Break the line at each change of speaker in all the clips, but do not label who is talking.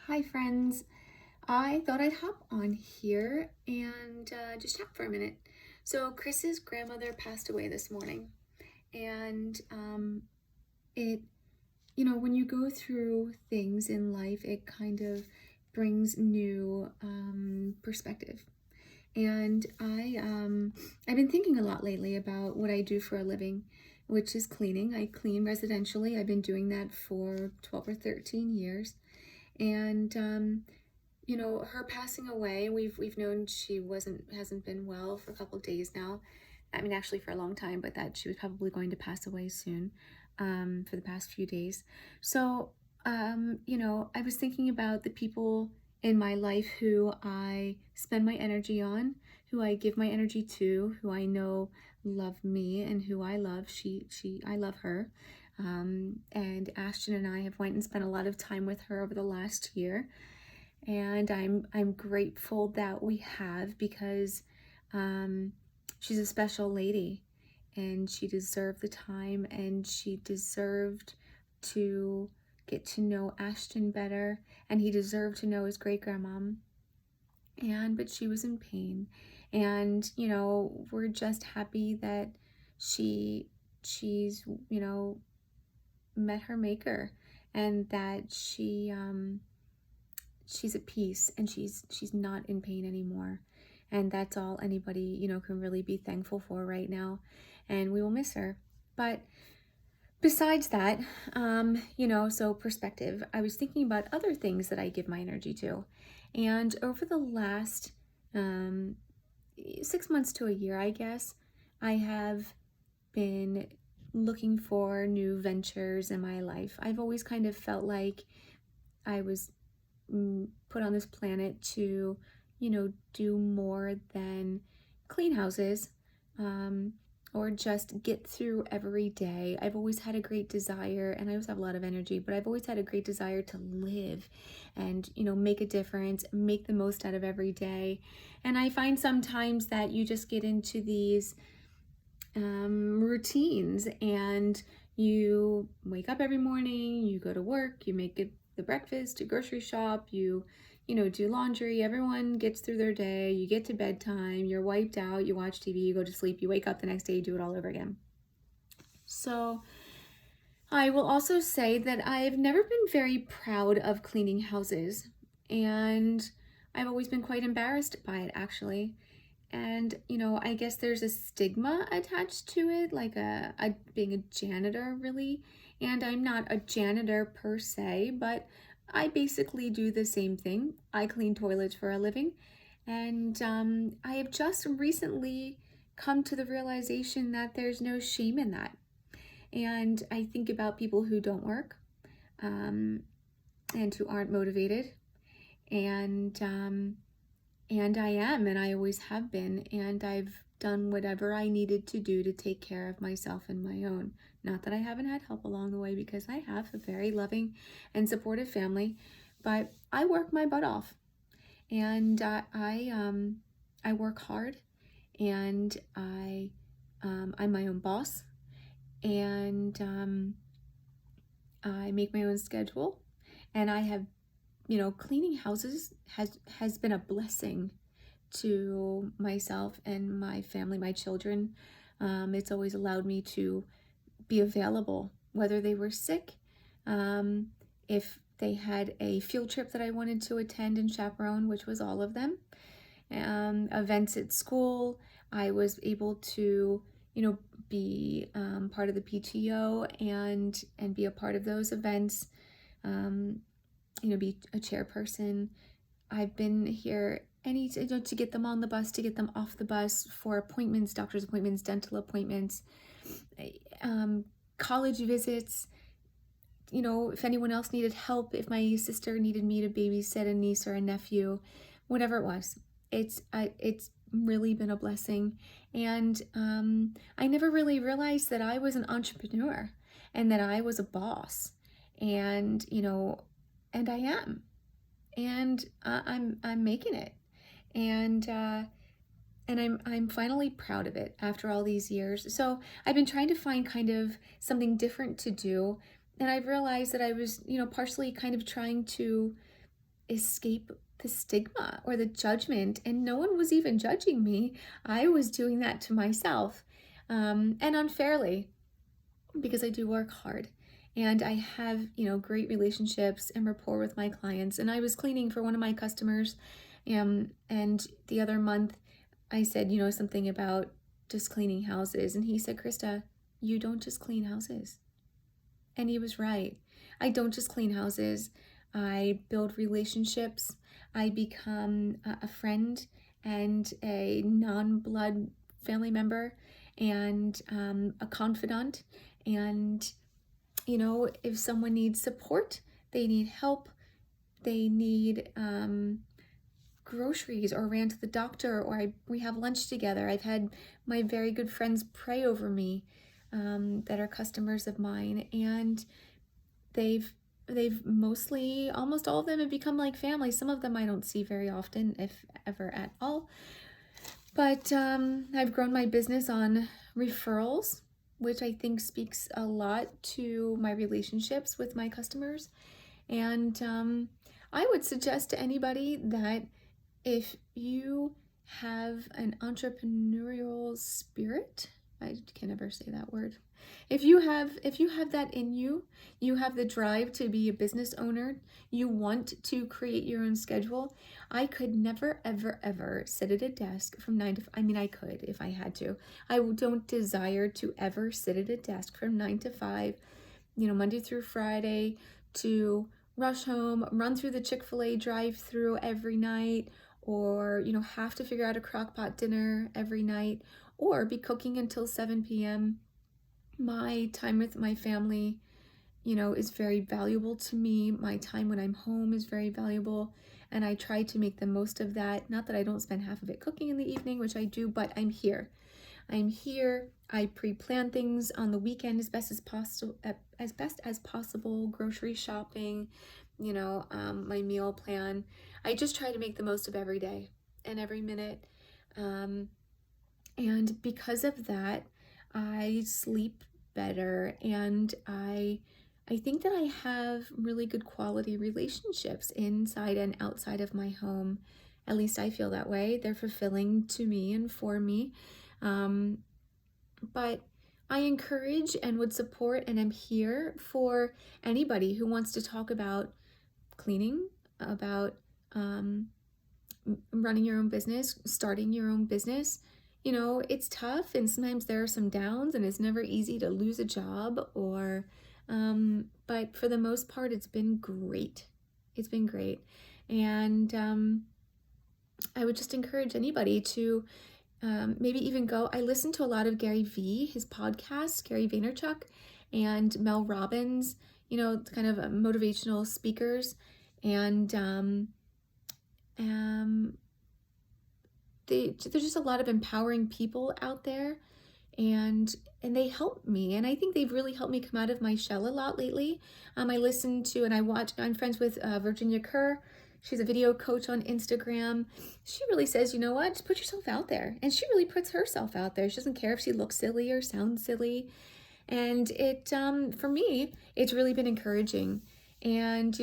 Hi, friends. I thought I'd hop on here and just chat for a minute. So, Chris's grandmother passed away this morning, and it, when you go through things in life, it kind of brings new perspective. And I've been thinking a lot lately about what I do for a living, which is cleaning. I clean residentially. I've been doing that for 12 or 13 years, and her passing away, we've known she hasn't been well for a couple of days now. I mean, actually for a long time, but that she was probably going to pass away soon, for the past few days. So, I was thinking about the people in my life who I spend my energy on, who I give my energy to, who I know love me and who I love. I love her. And Ashton and I have went and spent a lot of time with her over the last year, and I'm grateful that we have, because um, she's a special lady, and she deserved the time, and she deserved to get to know Ashton better, and he deserved to know his great grandmom. But she was in pain, and we're just happy that she's met her maker, and that she's at peace, and she's not in pain anymore, and that's all anybody can really be thankful for right now. And we will miss her. But besides that, so perspective, I was thinking about other things that I give my energy to. And over the last 6 months to a year, I guess, I have been looking for new ventures in my life. I've always kind of felt like I was put on this planet to, do more than clean houses, or just get through every day. I've always had a great desire, and I always have a lot of energy, but I've always had a great desire to live and, make a difference, make the most out of every day. And I find sometimes that you just get into these routines, and you wake up every morning, you go to work, you make it the breakfast, you grocery shop, you do laundry, everyone gets through their day, you get to bedtime, you're wiped out, you watch TV, you go to sleep, you wake up the next day, you do it all over again. So I will also say that I've never been very proud of cleaning houses, and I've always been quite embarrassed by it, actually. And I guess there's a stigma attached to it, like a being a janitor, really. And I'm not a janitor per se, but I basically do the same thing. I clean toilets for a living, and I have just recently come to the realization that there's no shame in that. And I think about people who don't work, um, and who aren't motivated, and I am, and I always have been, and I've done whatever I needed to do to take care of myself and my own. Not that I haven't had help along the way, because I have a very loving and supportive family, but I work my butt off, and I work hard, and I'm my own boss, and I make my own schedule, and I have, cleaning houses has been a blessing to myself and my family, my children. It's always allowed me to be available, whether they were sick, if they had a field trip that I wanted to attend and chaperone, which was all of them, events at school. I was able to, be part of the PTO, and be a part of those events. Be a chairperson. I've been here to get them on the bus, to get them off the bus for appointments, doctor's appointments, dental appointments, college visits. If anyone else needed help, if my sister needed me to babysit a niece or a nephew, whatever it was, it's really been a blessing. And I never really realized that I was an entrepreneur, and that I was a boss, and and I am, and I'm making it, and I'm finally proud of it after all these years. So I've been trying to find kind of something different to do, and I've realized that I was partially kind of trying to escape the stigma or the judgment, and no one was even judging me. I was doing that to myself, and unfairly, because I do work hard and I have, great relationships and rapport with my clients. And I was cleaning for one of my customers, and the other month I said, something about just cleaning houses. And he said, Krista, you don't just clean houses. And he was right. I don't just clean houses. I build relationships. I become a friend and a non-blood family member and a confidant. And, if someone needs support, they need help, they need groceries, or ran to the doctor, or we have lunch together. I've had my very good friends pray over me that are customers of mine, and they've mostly, almost all of them have become like family. Some of them I don't see very often, if ever at all. But I've grown my business on referrals, which I think speaks a lot to my relationships with my customers. And I would suggest to anybody that if you have an entrepreneurial spirit, I can never say that word. If you have that in you, you have the drive to be a business owner, you want to create your own schedule. I could never, ever, ever sit at a desk from 9 to 5. I mean, I could if I had to. I don't desire to ever sit at a desk from 9 to 5, Monday through Friday, to rush home, run through the Chick-fil-A drive-through every night, or, have to figure out a crock-pot dinner every night, or be cooking until 7 p.m. My time with my family, is very valuable to me. My time when I'm home is very valuable, and I try to make the most of that. Not that I don't spend half of it cooking in the evening, which I do, but I'm here. I pre-plan things on the weekend as best as possible, grocery shopping, my meal plan. I just try to make the most of every day and every minute. And because of that, I sleep better, and I think that I have really good quality relationships inside and outside of my home. At least I feel that way. They're fulfilling to me and for me. But I encourage and would support, and I'm here for anybody who wants to talk about cleaning, about running your own business, starting your own business. It's tough, and sometimes there are some downs, and it's never easy to lose a job, or but for the most part, it's been great. It's been great. And I would just encourage anybody to maybe even go. I listen to a lot of Gary Vee, his podcast, Gary Vaynerchuk, and Mel Robbins, kind of motivational speakers. And there's just a lot of empowering people out there, and they help me, and I think they've really helped me come out of my shell a lot lately. I listen to and I watch. I'm friends with Virginia Kerr. She's a video coach on Instagram. She really says, you know what, just put yourself out there, and she really puts herself out there. She doesn't care if she looks silly or sounds silly, and it for me, it's really been encouraging. And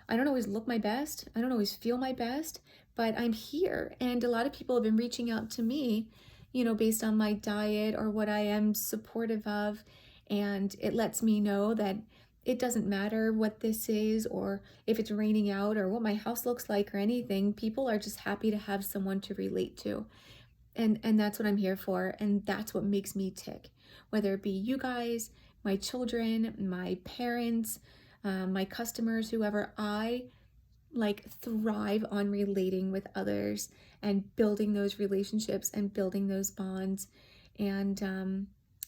I don't always look my best, I don't always feel my best, but I'm here, and a lot of people have been reaching out to me, based on my diet or what I am supportive of, and it lets me know that it doesn't matter what this is, or if it's raining out, or what my house looks like, or anything. People are just happy to have someone to relate to, and that's what I'm here for, and that's what makes me tick. Whether it be you guys, my children, my parents, my customers, whoever, I thrive on relating with others and building those relationships and building those bonds, and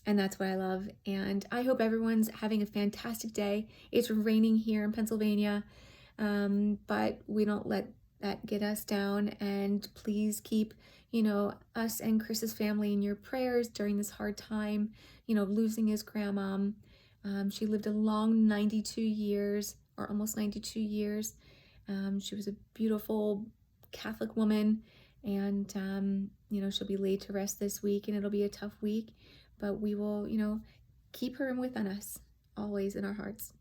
that's what I love. And I hope everyone's having a fantastic day. It's raining here in Pennsylvania, but we don't let that get us down. And please keep, us and Chris's family in your prayers during this hard time, losing his grandmom. She lived a long 92 years, or almost 92 years. She was a beautiful Catholic woman, and, she'll be laid to rest this week, and it'll be a tough week, but we will, keep her within us, always in our hearts.